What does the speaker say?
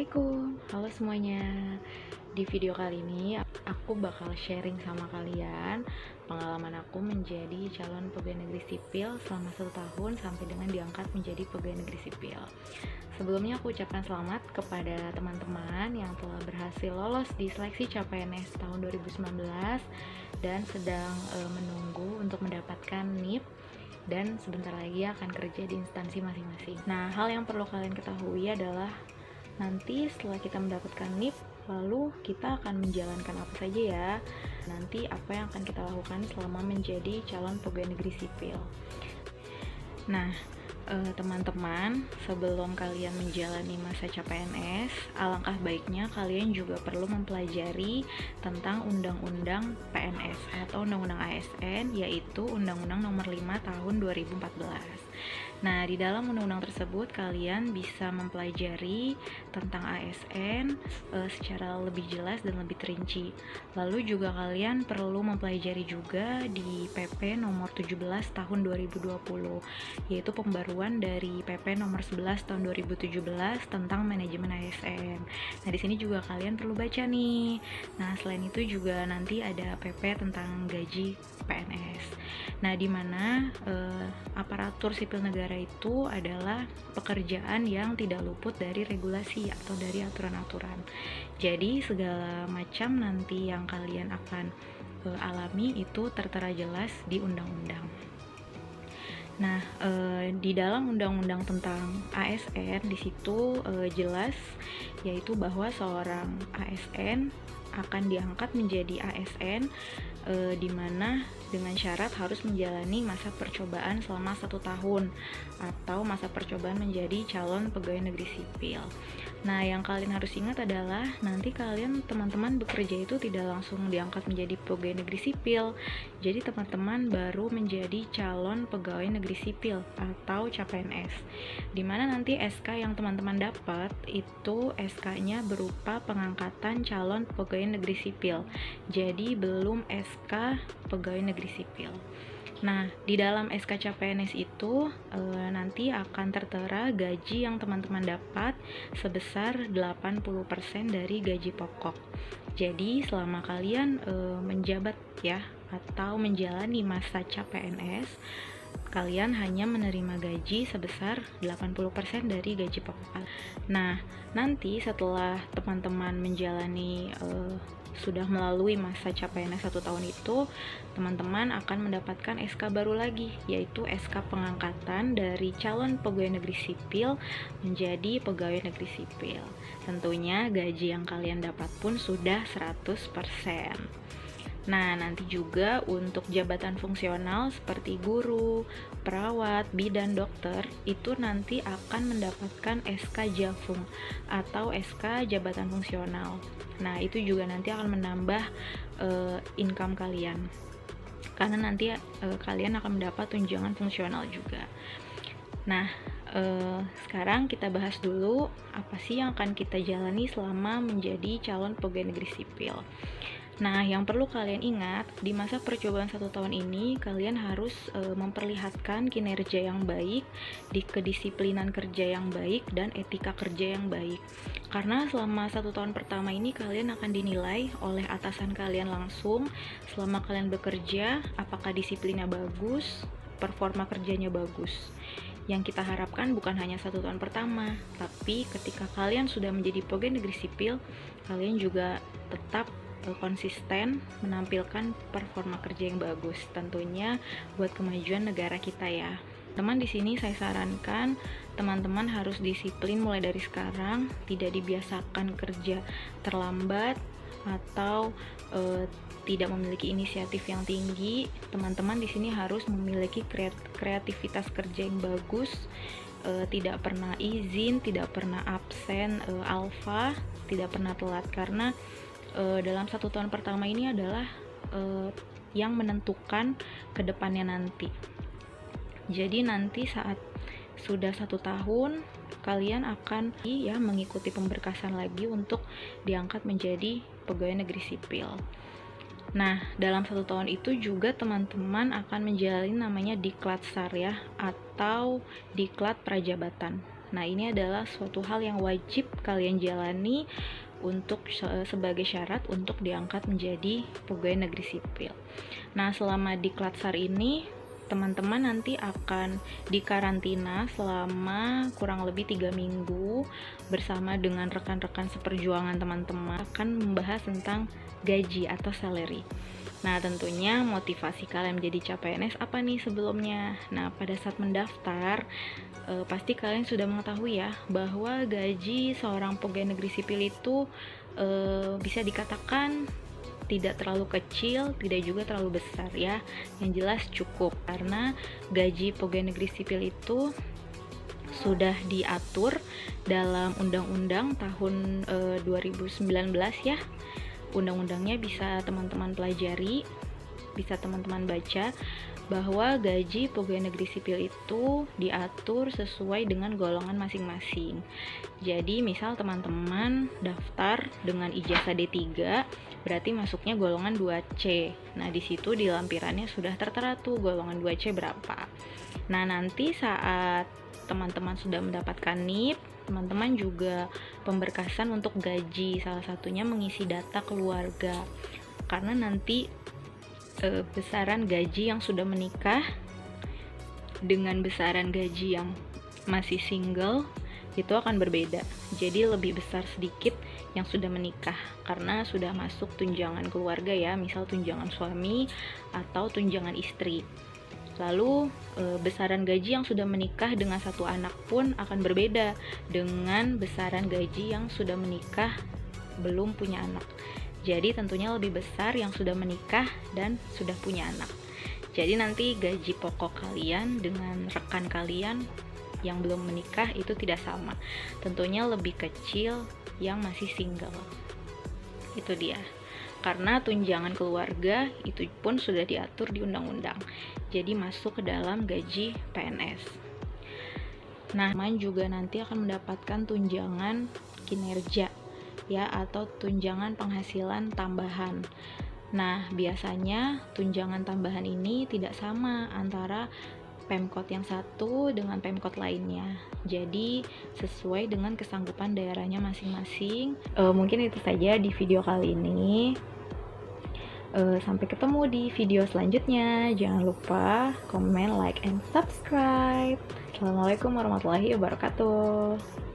Assalamualaikum, halo semuanya. Di video kali ini aku bakal sharing sama kalian pengalaman aku menjadi calon pegawai negeri sipil selama 1 tahun sampai dengan diangkat menjadi pegawai negeri sipil. Sebelumnya aku ucapkan selamat kepada teman-teman yang telah berhasil lolos di seleksi CPNS tahun 2019 dan sedang menunggu untuk mendapatkan NIP dan sebentar lagi akan kerja di instansi masing-masing. Nah, hal yang perlu kalian ketahui adalah nanti setelah kita mendapatkan NIP, lalu kita akan menjalankan apa saja ya. Nanti apa yang akan kita lakukan selama menjadi calon pegawai negeri sipil. Nah, teman-teman, sebelum kalian menjalani masa CPNS, alangkah baiknya kalian juga perlu mempelajari tentang Undang-Undang PNS atau Undang-Undang ASN, yaitu Undang-Undang Nomor 5 Tahun 2014. Nah, di dalam undang-undang tersebut kalian bisa mempelajari tentang ASN secara lebih jelas dan lebih terinci. Lalu juga kalian perlu mempelajari juga di PP nomor 17 tahun 2020, yaitu pembaruan dari PP nomor 11 tahun 2017 tentang manajemen ASN. Nah, di sini juga kalian perlu baca nih. Nah, selain itu juga nanti ada PP tentang gaji PNS. Nah, di mana aparatur sipil negara itu adalah pekerjaan yang tidak luput dari regulasi atau dari aturan-aturan. Jadi segala macam nanti yang kalian akan alami itu tertera jelas di undang-undang. Nah, di dalam undang-undang tentang ASN di situ jelas yaitu bahwa seorang ASN akan diangkat menjadi ASN di mana dengan syarat harus menjalani masa percobaan selama 1 tahun atau masa percobaan menjadi calon pegawai negeri sipil. Nah, yang kalian harus ingat adalah nanti kalian teman-teman bekerja itu tidak langsung diangkat menjadi pegawai negeri sipil. Jadi teman-teman baru menjadi calon pegawai negeri sipil atau CPNS. Dimana nanti SK yang teman-teman dapat itu SK-nya berupa pengangkatan calon pegawai negeri sipil. Jadi belum SK pegawai negeri sipil. Nah, di dalam SK CPNS itu nanti akan tertera gaji yang teman-teman dapat sebesar 80% dari gaji pokok. Jadi, selama kalian menjabat ya atau menjalani masa CPNS, kalian hanya menerima gaji sebesar 80% dari gaji pokok. Nah, nanti setelah teman-teman menjalani sudah melalui masa CPNS 1 tahun itu, teman-teman akan mendapatkan SK baru lagi, yaitu SK pengangkatan dari calon pegawai negeri sipil menjadi pegawai negeri sipil. Tentunya gaji yang kalian dapat pun sudah 100%. Nah, nanti juga untuk jabatan fungsional seperti guru, perawat, bidan, dokter, itu nanti akan mendapatkan SK Jafung atau SK jabatan fungsional. Nah, itu juga nanti akan menambah income kalian. Karena nanti kalian akan mendapat tunjangan fungsional juga. Nah, sekarang kita bahas dulu apa sih yang akan kita jalani selama menjadi calon pegawai negeri sipil. Nah, yang perlu kalian ingat, di masa percobaan 1 tahun ini, kalian harus memperlihatkan kinerja yang baik, di kedisiplinan kerja yang baik, dan etika kerja yang baik. Karena selama 1 tahun pertama ini, kalian akan dinilai oleh atasan kalian langsung, selama kalian bekerja, apakah disiplinnya bagus, performa kerjanya bagus. Yang kita harapkan bukan hanya 1 tahun pertama, tapi ketika kalian sudah menjadi pegawai negeri sipil, kalian juga tetap konsisten menampilkan performa kerja yang bagus, tentunya buat kemajuan negara kita ya. Teman, di sini saya sarankan teman-teman harus disiplin mulai dari sekarang, tidak dibiasakan kerja terlambat atau tidak memiliki inisiatif yang tinggi. Teman-teman di sini harus memiliki kreativitas kerja yang bagus, tidak pernah izin, tidak pernah absen alfa, tidak pernah telat, karena dalam 1 tahun pertama ini adalah yang menentukan ke depannya nanti. Jadi nanti saat sudah 1 tahun kalian akan mengikuti pemberkasan lagi untuk diangkat menjadi pegawai negeri sipil. Nah, dalam 1 tahun itu juga teman-teman akan menjalani namanya diklat sar ya, atau diklat prajabatan. Nah, ini adalah suatu hal yang wajib kalian jalani untuk sebagai syarat untuk diangkat menjadi pegawai negeri sipil. Nah, selama di Klatsar ini teman-teman nanti akan dikarantina selama kurang lebih 3 minggu bersama dengan rekan-rekan seperjuangan teman-teman, akan membahas tentang gaji atau salary. Nah, tentunya motivasi kalian menjadi CPNS apa nih sebelumnya? Nah, pada saat mendaftar, pasti kalian sudah mengetahui ya bahwa gaji seorang pegawai negeri sipil itu bisa dikatakan tidak terlalu kecil, tidak juga terlalu besar ya. Yang jelas cukup, karena gaji pegawai negeri sipil itu sudah diatur dalam undang-undang tahun 2019 ya. Undang-undangnya bisa teman-teman pelajari, bisa teman-teman baca, bahwa gaji pegawai negeri sipil itu diatur sesuai dengan golongan masing-masing. Jadi misal teman-teman daftar dengan ijazah D3, berarti masuknya golongan 2C. Nah, di situ di lampirannya sudah tertera tuh golongan 2C berapa. Nah, nanti saat teman-teman sudah mendapatkan NIP, teman-teman juga pemberkasan untuk gaji, salah satunya mengisi data keluarga. Karena nanti besaran gaji yang sudah menikah dengan besaran gaji yang masih single itu akan berbeda. Jadi lebih besar sedikit yang sudah menikah karena sudah masuk tunjangan keluarga ya, misal tunjangan suami atau tunjangan istri. Lalu besaran gaji yang sudah menikah dengan satu anak pun akan berbeda dengan besaran gaji yang sudah menikah belum punya anak. Jadi tentunya lebih besar yang sudah menikah dan sudah punya anak. Jadi nanti gaji pokok kalian dengan rekan kalian yang belum menikah itu tidak sama. Tentunya lebih kecil yang masih single. Itu dia. Karena tunjangan keluarga itu pun sudah diatur di undang-undang. Jadi masuk ke dalam gaji PNS. Nah, teman juga nanti akan mendapatkan tunjangan kinerja ya, atau tunjangan penghasilan tambahan. Nah, biasanya tunjangan tambahan ini tidak sama antara Pemkot yang satu dengan Pemkot lainnya. Jadi sesuai dengan kesanggupan daerahnya masing-masing. Mungkin itu saja di video kali ini. Sampai ketemu di video selanjutnya. Jangan lupa komen, like, and subscribe. Assalamualaikum warahmatullahi wabarakatuh.